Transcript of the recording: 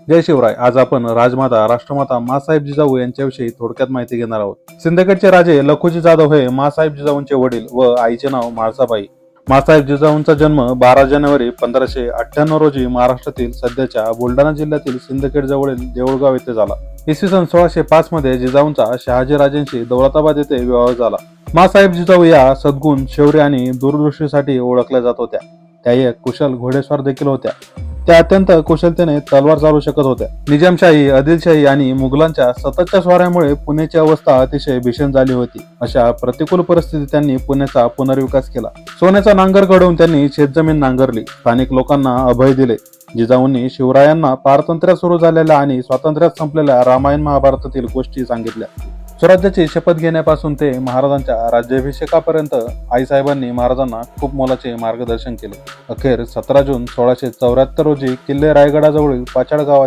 जय शिवराय. आज आपण राजमाता राष्ट्रमाता माँसाहेब जिजाऊ यांच्याविषयी थोडक्यात माहिती घेणार आहोत. सिंदखेडचे राजे लखुजी जाधव हे माँसाहेब जिजाऊंचे वडील व आईचे नाव म्हाळसाबाई. माँसाहेब जिजाऊंचा जन्म 12 जानेवारी 1598 रोजी महाराष्ट्रातील सध्याच्या बुलढाणा जिल्ह्यातील सिंदखेड जवळील देऊळगाव येथे झाला. इसवी सन 1605 मध्ये जिजाऊंचा शहाजी राजांशी दौलताबाद येथे विवाह झाला. माँसाहेब जिजाऊ या सद्गुण, शौर्य आणि दूरदृष्टीसाठी ओळखल्या जात होत्या. त्या एक कुशल घोडेस्वार देखील होत्या. त्या अत्यंत कुशलतेने तलवार चालू शकत होत्या. निजामशाही, आदिलशाही आणि मुघलांच्या सततच्या स्वाऱ्यामुळे पुण्याची अवस्था अतिशय भीषण झाली होती. अशा प्रतिकूल परिस्थितीत त्यांनी पुण्याचा पुनर्विकास केला. सोन्याचा नांगर घडवून त्यांनी शेतजमीन नांगरली. स्थानिक लोकांना अभय दिले. जिजाऊंनी शिवरायांना पारतंत्र्यात सुरू झालेल्या आणि स्वातंत्र्यात संपलेल्या रामायण महाभारतातील गोष्टी सांगितल्या. स्वराज्याची शपथ घेण्यापासून ते महाराजांच्या राज्याभिषेकापर्यंत आईसाहेबांनी महाराजांना खूप मोलाचे मार्गदर्शन केले. अखेर 17 जून 1674 रोजी किल्ले रायगडाजवळील पाचाड गावात